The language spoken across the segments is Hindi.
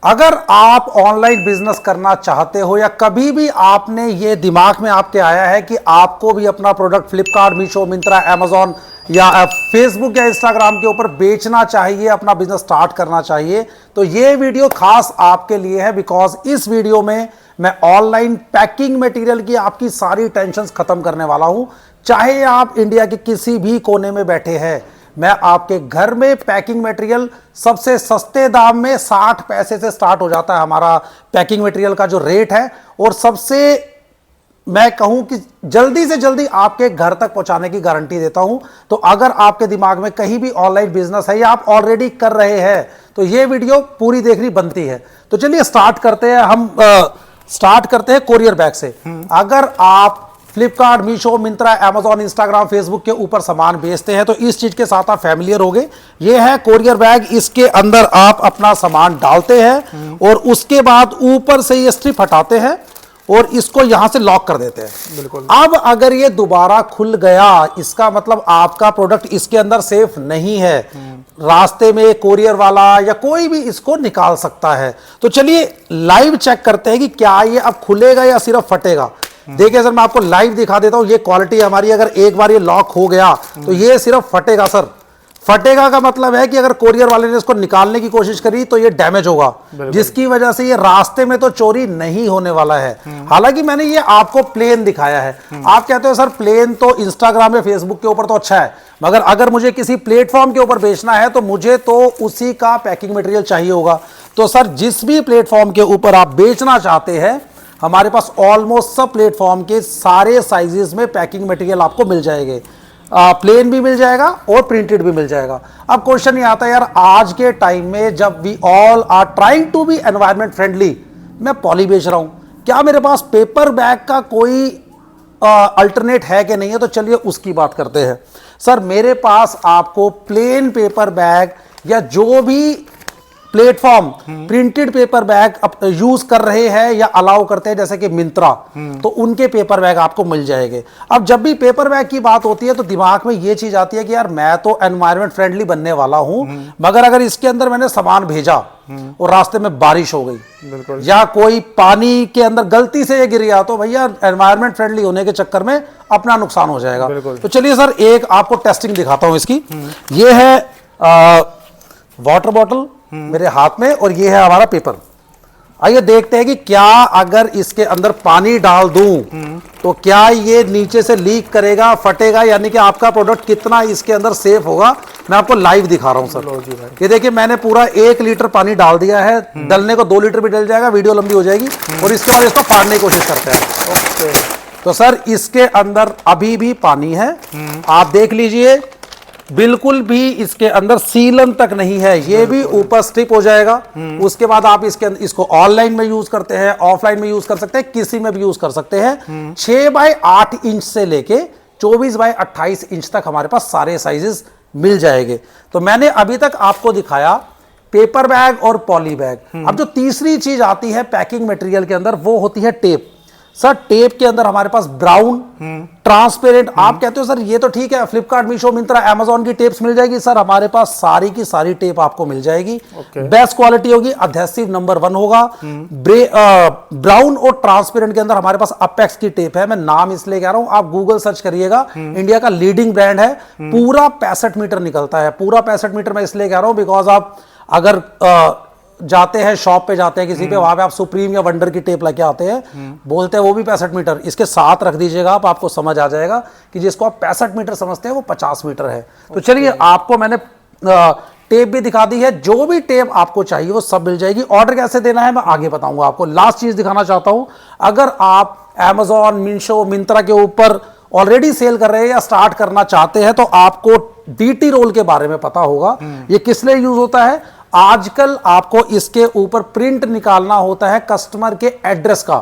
अगर आप ऑनलाइन बिजनेस करना चाहते हो या कभी भी आपने ये दिमाग में आपके आया है कि आपको भी अपना प्रोडक्ट फ्लिपकार्ट, मीशो, मिंत्रा, अमेजॉन या फेसबुक या इंस्टाग्राम के ऊपर बेचना चाहिए, अपना बिजनेस स्टार्ट करना चाहिए, तो ये वीडियो खास आपके लिए है। बिकॉज इस वीडियो में मैं ऑनलाइन पैकिंग मटेरियल की आपकी सारी टेंशन्स खत्म करने वाला हूं। चाहे आप इंडिया के किसी भी कोने में बैठे हैं, मैं आपके घर में पैकिंग मटेरियल सबसे सस्ते दाम में 60 पैसे से स्टार्ट हो जाता है हमारा पैकिंग मटेरियल का जो रेट है, और सबसे मैं कहूं कि जल्दी से जल्दी आपके घर तक पहुंचाने की गारंटी देता हूं। तो अगर आपके दिमाग में कहीं भी ऑनलाइन बिजनेस है या आप ऑलरेडी कर रहे हैं तो यह वीडियो पूरी देखनी बनती है। तो चलिए स्टार्ट करते हैं। हम स्टार्ट करते हैं कोरियर बैग से। अगर आप Flipkart, Meesho, Myntra, Amazon, Instagram, Facebook के ऊपर सामान बेचते हैं तो इस चीज के साथ आप फैमिलियर होंगे। ये है कोरियर बैग। इसके अंदर आप अपना सामान डालते हैं और उसके बाद ऊपर से ये स्ट्रिप हटाते हैं और इसको यहां से लॉक कर देते हैं। बिल्कुल। अब अगर ये दोबारा खुल गया, इसका मतलब आपका प्रोडक्ट इसके अंदर सेफ नहीं है। रास्ते में कोरियर वाला या कोई भी इसको निकाल सकता है। तो चलिए लाइव चेक करते हैं कि क्या ये अब खुलेगा या सिर्फ फटेगा। देखिए सर, मैं आपको लाइव दिखा देता हूं। ये क्वालिटी हमारी, अगर एक बार ये लॉक हो गया तो ये सिर्फ फटेगा सर। फटेगा का मतलब है कि अगर कोरियर वाले ने इसको निकालने की कोशिश करी तो ये डैमेज होगा, जिसकी वजह से ये रास्ते में तो चोरी नहीं होने वाला है। हालांकि मैंने ये आपको प्लेन दिखाया है। आप कहते हो सर प्लेन तो इंस्टाग्राम या फेसबुक के ऊपर तो अच्छा है, मगर अगर मुझे किसी प्लेटफॉर्म के ऊपर बेचना है तो मुझे तो उसी का पैकिंग मटेरियल चाहिए होगा। तो सर जिस भी प्लेटफॉर्म के ऊपर आप बेचना चाहते हैं, हमारे पास ऑलमोस्ट सब प्लेटफॉर्म के सारे साइजेस में पैकिंग मटेरियल आपको मिल जाएंगे। प्लेन भी मिल जाएगा और प्रिंटेड भी मिल जाएगा। अब क्वेश्चन ये आता है यार, आज के टाइम में जब we all are trying to be environment friendly, मैं पॉली बेच रहा हूं, क्या मेरे पास पेपर बैग का कोई अल्टरनेट है कि नहीं है? तो चलिए उसकी बात करते हैं। सर मेरे पास आपको प्लेन पेपर बैग या जो भी platform printed paper bag use कर रहे हैं या अलाउ करते हैं, जैसे कि मिंत्रा, तो उनके पेपर बैग आपको मिल जाएंगे। अब जब भी पेपर बैग की बात होती है तो दिमाग में यह चीज आती है कि यार मैं तो एनवायरमेंट फ्रेंडली बनने वाला हूं, मगर अगर इसके अंदर मैंने सामान भेजा और रास्ते में बारिश हो गई या कोई पानी के अंदर गलती से ये गिर गया, तो भैया एनवायरमेंट फ्रेंडली होने के चक्कर में अपना नुकसान हो जाएगा। तो चलिए सर एक आपको टेस्टिंग दिखाता हूं इसकी। ये है वाटर बॉटल मेरे हाथ में और ये है हमारा पेपर। आइए देखते हैं कि क्या अगर इसके अंदर पानी डाल दूं तो क्या ये नीचे से लीक करेगा, फटेगा, यानी कि आपका प्रोडक्ट कितना इसके अंदर सेफ होगा। मैं आपको लाइव दिखा रहा हूं सर। ये देखिए मैंने पूरा 1 लीटर पानी डाल दिया है। डलने को 2 लीटर भी डल जाएगा, वीडियो लंबी हो जाएगी। और इसके बाद इसको फाड़ने की कोशिश करते हैं। तो सर इसके अंदर अभी भी पानी है, आप देख लीजिए, बिल्कुल भी इसके अंदर सीलन तक नहीं है। ये भी ऊपर स्ट्रिप हो जाएगा। उसके बाद आप इसको ऑनलाइन में यूज करते हैं, ऑफलाइन में यूज कर सकते हैं, किसी में भी यूज कर सकते हैं। 6 बाय 8 इंच से लेके 24 बाय 28 इंच तक हमारे पास सारे साइजेस मिल जाएंगे। तो मैंने अभी तक आपको दिखाया पेपर बैग और पॉली बैग। अब जो तीसरी चीज आती है पैकिंग मटेरियल के अंदर, वो होती है टेप। सर टेप के अंदर हमारे पास ब्राउन, ट्रांसपेरेंट, आप कहते हो सर ये तो ठीक है, फ्लिपकार्ट, मीशो, मिंत्रा, अमेजॉन की टेप्स मिल जाएगी। सर हमारे पास सारी की सारी टेप आपको मिल जाएगी। बेस्ट क्वालिटी होगी, अधेसिव नंबर 1 होगा। ब्राउन और ट्रांसपेरेंट के अंदर हमारे पास अपेक्स की टेप है। मैं नाम इसलिए कह रहा हूं, आप गूगल सर्च करिएगा, इंडिया का लीडिंग ब्रांड है। पूरा 65 मीटर निकलता है। पूरा 65 मीटर मैं इसलिए कह रहा हूं बिकॉज आप अगर जाते हैं, शॉप पे जाते हैं किसी पे, वहां पे आप सुप्रीम या वंडर की टेप लेके आते हैं, बोलते हैं वो भी 65 मीटर, इसके साथ रख दीजिएगा आप, आपको समझ आ जाएगा कि जिसको आप 65 मीटर समझते हैं वो 50 मीटर है। तो चलिए आपको मैंने टेप भी दिखा दी है। जो भी टेप आपको चाहिए वो सब मिल जाएगी। ऑर्डर कैसे देना है मैं आगे बताऊंगा आपको। लास्ट चीज दिखाना चाहता हूं, अगर आप अमेजॉन, मीशो, मिंत्रा के ऊपर ऑलरेडी सेल कर रहे हैं या स्टार्ट करना चाहते हैं तो आपको डीटी रोल के बारे में पता होगा। ये किस लिए यूज होता है? आजकल आपको इसके ऊपर प्रिंट निकालना होता है कस्टमर के एड्रेस का।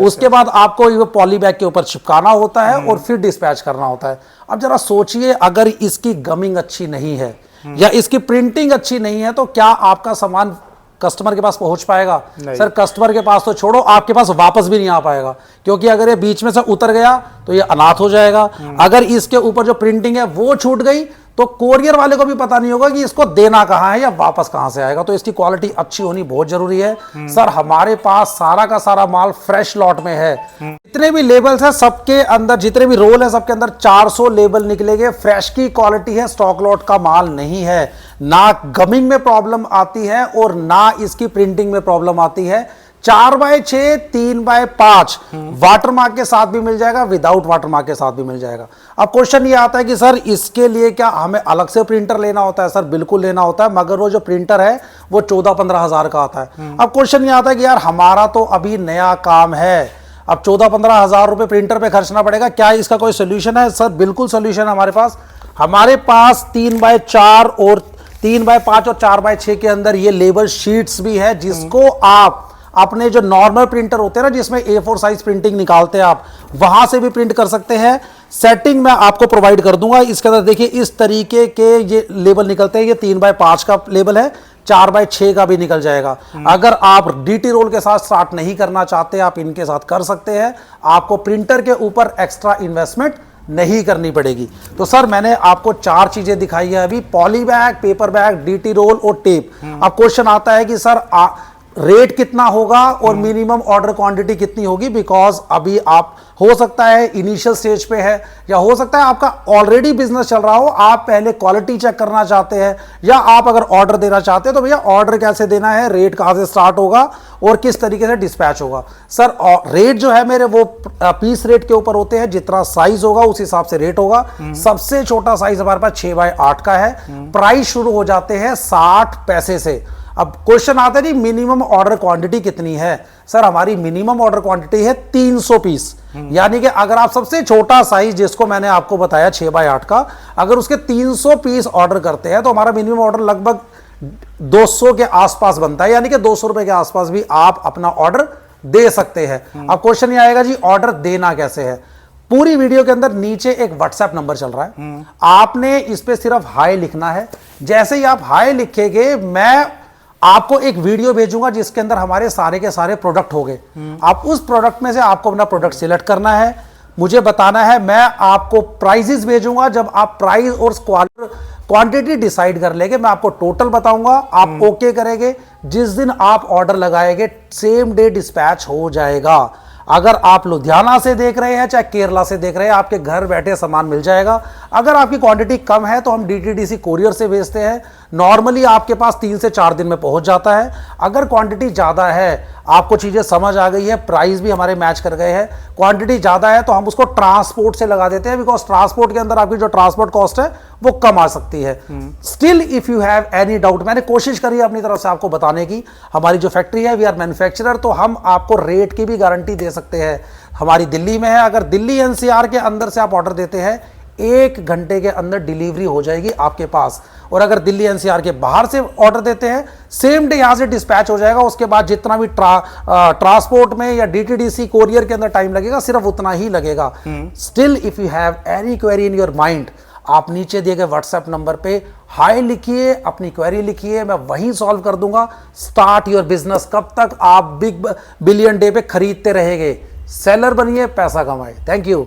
उसके बाद आपको ये पॉली बैग के ऊपर चिपकाना होता है और फिर डिस्पैच करना होता है। अब जरा सोचिए, अगर इसकी गमिंग अच्छी नहीं है या इसकी प्रिंटिंग अच्छी नहीं है तो क्या आपका सामान कस्टमर के पास पहुंच पाएगा? सर कस्टमर के पास तो छोड़ो, आपके पास वापस भी नहीं आ पाएगा, क्योंकि अगर ये बीच में से उतर गया तो ये अनाथ हो जाएगा। अगर इसके ऊपर जो प्रिंटिंग है वो छूट गई तो कोरियर वाले को भी पता नहीं होगा कि इसको देना कहाँ है या वापस कहाँ से आएगा। तो इसकी क्वालिटी अच्छी होनी बहुत जरूरी है। सर हमारे पास सारा का सारा माल फ्रेश लॉट में है। जितने भी लेबल्स हैं सबके अंदर, जितने भी रोल है सबके अंदर 400 लेबल निकलेंगे। फ्रेश की क्वालिटी है, स्टॉक लॉट का माल नहीं है। ना गमिंग में प्रॉब्लम आती है और ना इसकी प्रिंटिंग में प्रॉब्लम आती है। 4x6 3x5 वाटरमार्क के साथ भी मिल जाएगा, विदाउट वाटरमार्क के साथ भी मिल जाएगा। अब क्वेश्चन ये आता है कि सर इसके लिए क्या हमें अलग से प्रिंटर लेना होता है? सर बिल्कुल लेना होता है, मगर वो जो प्रिंटर है वो 14-15 हजार का आता है। अब क्वेश्चन ये आता है कि यार हमारा तो अभी नया काम है, अब 14-15 हजार रुपए प्रिंटर पे खर्चना पड़ेगा, क्या इसका कोई सोल्यूशन है? सर बिल्कुल सोल्यूशन है हमारे पास 3x4 और 3x5 और 4x6 के अंदर ये लेबल शीट्स भी है, जिसको आप अपने जो नॉर्मल प्रिंटर होते हैं ना, जिसमें A4 साइज प्रिंटिंग निकालते हैं आप, वहां से भी प्रिंट कर सकते हैं। सेटिंग मैं आपको प्रोवाइड कर दूंगा। इसके अंदर देखिए इस तरीके के ये लेबल निकलते हैं। ये 3x5 का लेबल है, 4x6 का भी निकल जाएगा। अगर आप DT रोल के साथ स्टार्ट नहीं करना चाहते, आप इनके साथ कर सकते हैं। आपको प्रिंटर के ऊपर एक्स्ट्रा इन्वेस्टमेंट नहीं करनी पड़ेगी। तो सर मैंने आपको 4 चीजें दिखाई है अभी, poly bag, paper bag, DT roll और टेप। अब क्वेश्चन आता है कि सर रेट कितना होगा और मिनिमम ऑर्डर क्वांटिटी कितनी होगी? बिकॉज अभी आप हो सकता है इनिशियल स्टेज पे है, या हो सकता है आपका ऑलरेडी बिजनेस चल रहा हो, आप पहले क्वालिटी चेक करना चाहते हैं, या आप अगर ऑर्डर देना चाहते हैं तो भैया ऑर्डर कैसे देना है, रेट कहां से स्टार्ट होगा और किस तरीके से डिस्पैच होगा। सर रेट जो है मेरे वो पीस रेट के ऊपर होते हैं, जितना साइज होगा उस हिसाब से रेट होगा। सबसे छोटा साइज हमारे पास 6x8 का है। प्राइस शुरू हो जाते हैं 60 पैसे से। अब क्वेश्चन आता है जी मिनिमम ऑर्डर क्वांटिटी कितनी है? सर हमारी मिनिमम ऑर्डर क्वांटिटी है 300 पीस। यानी कि अगर आप सबसे छोटा साइज जिसको मैंने आपको बताया 6x8 का, अगर उसके 300 पीस ऑर्डर करते हैं तो हमारा मिनिमम ऑर्डर लगभग 200 के आसपास बनता है, यानी कि 200 रुपए के आसपास भी आप अपना ऑर्डर दे सकते हैं। अब क्वेश्चन ये आएगा जी ऑर्डर देना कैसे है? पूरी वीडियो के अंदर नीचे एक व्हाट्सएप नंबर चल रहा है, आपने इस पे सिर्फ हाय लिखना है। जैसे ही आप हाय लिखेंगे मैं आपको एक वीडियो भेजूंगा जिसके अंदर हमारे सारे के सारे प्रोडक्ट हो गए। आप उस प्रोडक्ट में से आपको अपना प्रोडक्ट सिलेक्ट करना है, मुझे बताना है, मैं आपको प्राइजेस भेजूंगा। जब आप प्राइस और क्वांटिटी डिसाइड कर लेंगे मैं आपको टोटल बताऊंगा, आप ओके करेंगे। जिस दिन आप ऑर्डर लगाएंगे सेम डे डिस्पैच हो जाएगा। अगर आप लुधियाना से देख रहे हैं चाहे केरला से देख रहे हैं, आपके घर बैठे सामान मिल जाएगा। अगर आपकी क्वांटिटी कम है तो हम DTDC कोरियर से भेजते हैं, नॉर्मली आपके पास 3 से 4 दिन में पहुंच जाता है। अगर क्वांटिटी ज़्यादा है, आपको चीज़ें समझ आ गई है, प्राइस भी हमारे मैच कर गए हैं, क्वांटिटी ज़्यादा है तो हम उसको ट्रांसपोर्ट से लगा देते हैं, बिकॉज ट्रांसपोर्ट के अंदर आपकी जो ट्रांसपोर्ट कॉस्ट है वो कम आ सकती है। Still if you have any doubt, मैंने कोशिश करी अपनी तरफ से आपको बताने की। हमारी जो फैक्ट्री है वी आर मैन्युफैक्चरर, तो हम आपको रेट की भी गारंटी दे सकते हैं। हमारी दिल्ली में है, अगर दिल्ली NCR के अंदर से आप ऑर्डर देते हैं 1 घंटे के अंदर डिलीवरी हो जाएगी आपके पास। और अगर दिल्ली NCR के बाहर से ऑर्डर देते हैं सेम डे यहां से डिस्पैच हो जाएगा। उसके बाद जितना भी ट्रांसपोर्ट में या DTDC कोरियर के अंदर टाइम लगेगा सिर्फ उतना ही लगेगा। Still if you have any query in your mind, आप नीचे दिए गए व्हाट्सएप नंबर पे हाय लिखिए, अपनी क्वेरी लिखिए, मैं वहीं सॉल्व कर दूंगा। Start your business. कब तक आप बिग बिलियन डे पे खरीदते रहेंगे? सेलर बनिए, पैसा कमाए। Thank you.